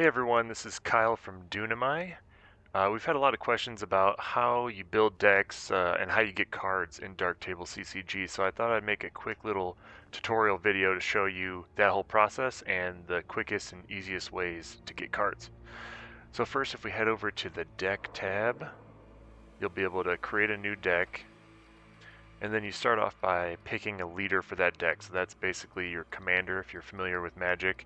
Hey everyone, this is Kyle from Doonamai. We've had a lot of questions about how you build decks and how you get cards in Dark Table CCG, so I thought I'd make a quick little tutorial video to show you that whole process and the quickest and easiest ways to get cards. So first, if we head over to the Deck tab, you'll be able to create a new deck, and then you start off by picking a leader for that deck. So that's basically your commander if you're familiar with Magic.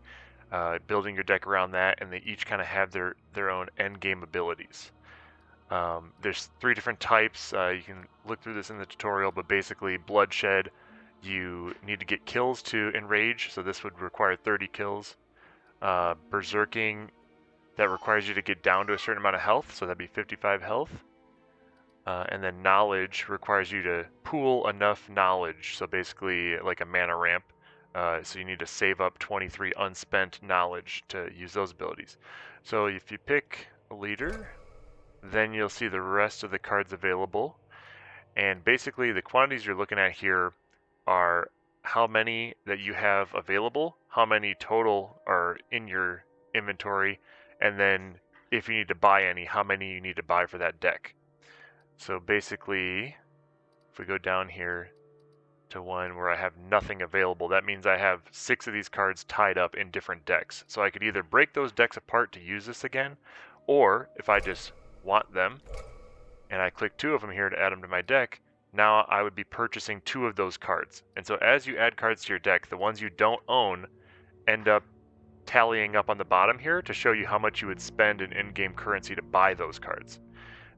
Building your deck around that, and they each kind of have their own end game abilities. There's 3 different types. You can look through this in the tutorial, but basically Bloodshed, you need to get kills to enrage, so this would require 30 kills. Berserking, that requires you to get down to a certain amount of health, so that'd be 55 health. And then Knowledge requires you to pool enough knowledge, so basically like a mana ramp. So you need to save up 23 unspent knowledge to use those abilities. So if you pick a leader, then you'll see the rest of the cards available. And basically the quantities you're looking at here are how many that you have available, how many total are in your inventory, and then if you need to buy any, how many you need to buy for that deck. So basically, if we go down here to one where I have nothing available, that means I have 6 of these cards tied up in different decks. So I could either break those decks apart to use this again, or if I just want them and I click 2 of them here to add them to my deck, now I would be purchasing 2 of those cards. And so as you add cards to your deck, the ones you don't own end up tallying up on the bottom here to show you how much you would spend in in-game currency to buy those cards.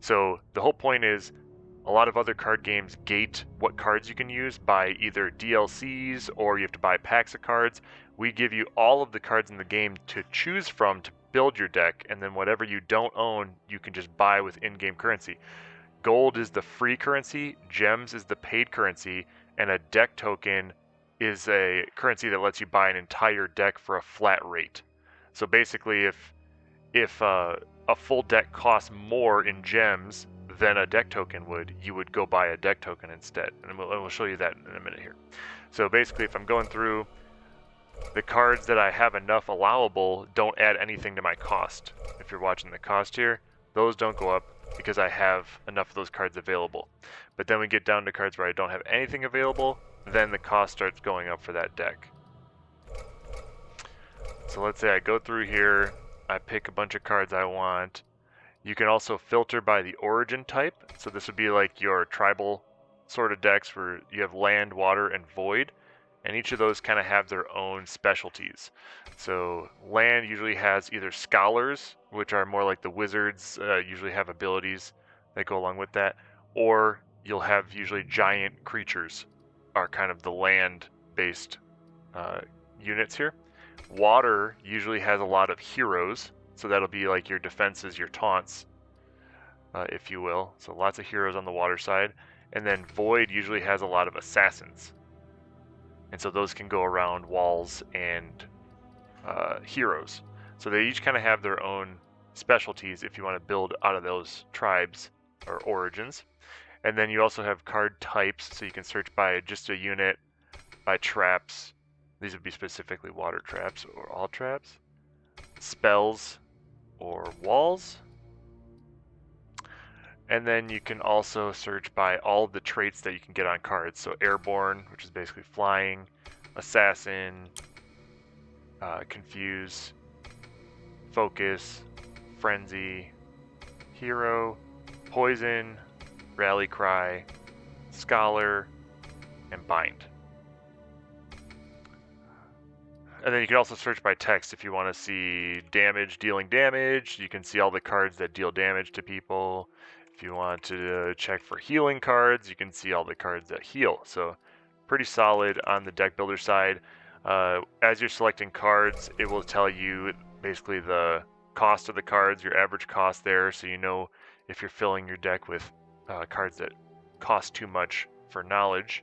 So the whole point is, a lot of other card games gate what cards you can use by either DLCs or you have to buy packs of cards. We give you all of the cards in the game to choose from to build your deck, and then whatever you don't own, you can just buy with in-game currency. Gold is the free currency, gems is the paid currency, and a deck token is a currency that lets you buy an entire deck for a flat rate. So basically, if a full deck costs more in gems than a deck token would, you would go buy a deck token instead. And we'll show you that in a minute here. So basically, if I'm going through, the cards that I have enough allowable don't add anything to my cost. If you're watching the cost here, those don't go up because I have enough of those cards available. But then we get down to cards where I don't have anything available, then the cost starts going up for that deck. So let's say I go through here, I pick a bunch of cards I want. You can also filter by the origin type. So this would be like your tribal sort of decks where you have land, water, and void. And each of those kind of have their own specialties. So land usually has either scholars, which are more like the wizards, usually have abilities that go along with that. Or you'll have usually giant creatures are kind of the land-based units here. Water usually has a lot of heroes. So that'll be like your defenses, your taunts, if you will. So lots of heroes on the water side. And then Void usually has a lot of assassins. And so those can go around walls and heroes. So they each kind of have their own specialties if you want to build out of those tribes or origins. And then you also have card types, so you can search by just a unit, by traps. These would be specifically water traps or all traps. Spells, or walls. And then you can also search by all of the traits that you can get on cards. So airborne, which is basically flying, assassin, confuse, focus, frenzy, hero, poison, rally cry, scholar, and bind. And then you can also search by text if you want to see damage, dealing damage. You can see all the cards that deal damage to people. If you want to check for healing cards, you can see all the cards that heal. So pretty solid on the deck builder side. As you're selecting cards, it will tell you basically the cost of the cards, your average cost there, so you know if you're filling your deck with cards that cost too much for knowledge.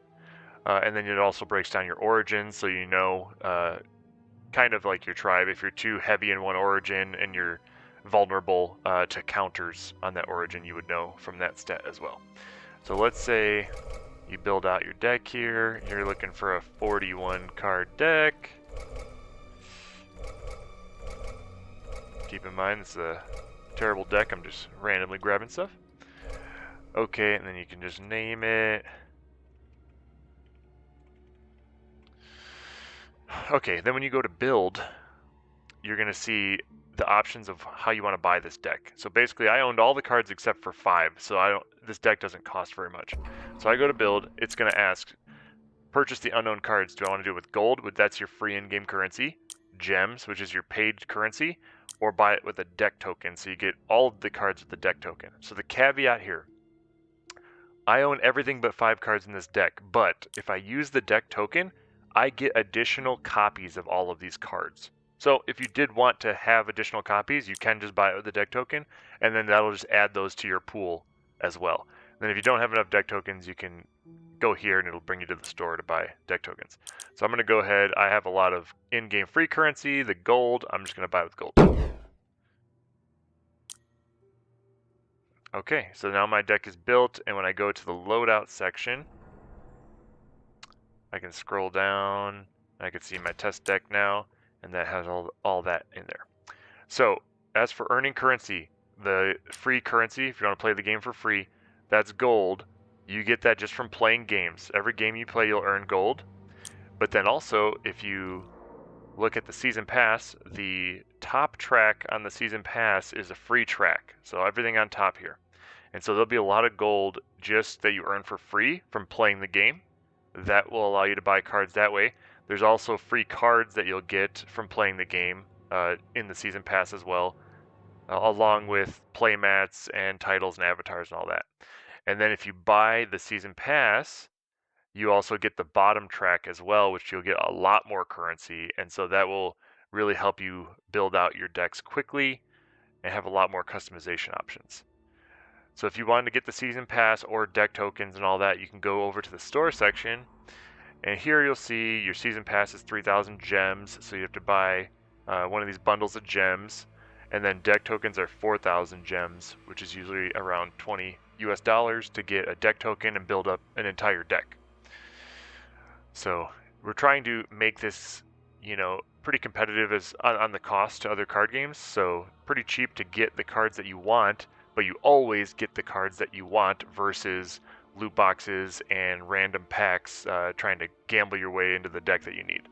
And then it also breaks down your origins, so you know kind of like your tribe. If you're too heavy in one origin and you're vulnerable to counters on that origin, you would know from that stat as well. So let's say you build out your deck here. You're looking for a 41 card deck. Keep in mind, this is a terrible deck. I'm just randomly grabbing stuff. Okay, and then you can just name it. Okay, then when you go to build, you're going to see the options of how you want to buy this deck. So basically, I owned all the cards except for 5, so this deck doesn't cost very much. So I go to build, it's going to ask, purchase the unknown cards. Do I want to do it with gold, that's your free in-game currency, gems, which is your paid currency, or buy it with a deck token, so you get all of the cards with the deck token. So the caveat here, I own everything but 5 cards in this deck, but if I use the deck token, I get additional copies of all of these cards. So if you did want to have additional copies, you can just buy it with the deck token, and then that'll just add those to your pool as well. And then if you don't have enough deck tokens, you can go here and it'll bring you to the store to buy deck tokens. So I'm going to go ahead. I have a lot of in-game free currency, the gold. I'm just going to buy with gold. Okay, so now my deck is built, and when I go to the loadout section, I can scroll down, and I can see my test deck now, and that has all that in there. So as for earning currency, the free currency, if you want to play the game for free, that's gold. You get that just from playing games. Every game you play, you'll earn gold. But then also, if you look at the season pass, the top track on the season pass is a free track. So everything on top here. And so there'll be a lot of gold just that you earn for free from playing the game. That will allow you to buy cards that way. There's also free cards that you'll get from playing the game in the season pass as well, along with playmats and titles and avatars and all that. And then if you buy the season pass, you also get the bottom track as well, which you'll get a lot more currency. And so that will really help you build out your decks quickly and have a lot more customization options. So if you wanted to get the season pass or deck tokens and all that, you can go over to the store section, and here you'll see your season pass is 3,000 gems, so you have to buy one of these bundles of gems, and then deck tokens are 4,000 gems, which is usually around $20 US to get a deck token and build up an entire deck. So we're trying to make this, pretty competitive as on the cost to other card games, so pretty cheap to get the cards that you want, but you always get the cards that you want versus loot boxes and random packs trying to gamble your way into the deck that you need.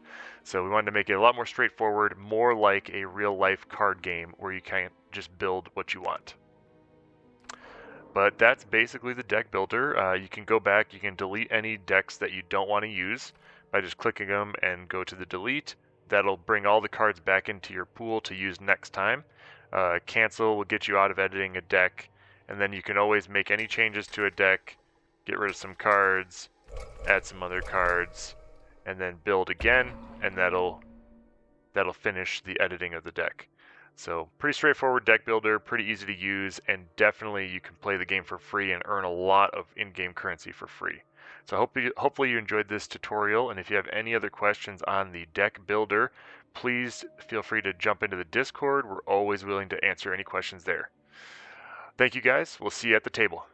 So we wanted to make it a lot more straightforward, more like a real life card game where you can't just build what you want. But that's basically the deck builder. You can go back, you can delete any decks that you don't want to use by just clicking them and go to the delete. That'll bring all the cards back into your pool to use next time. Cancel will get you out of editing a deck, and then you can always make any changes to a deck, get rid of some cards, add some other cards, and then build again, and that'll finish the editing of the deck. So pretty straightforward deck builder, pretty easy to use, and definitely you can play the game for free and earn a lot of in-game currency for free. So hopefully you enjoyed this tutorial, and if you have any other questions on the deck builder, please feel free to jump into the Discord. We're always willing to answer any questions there. Thank you guys. We'll see you at the table.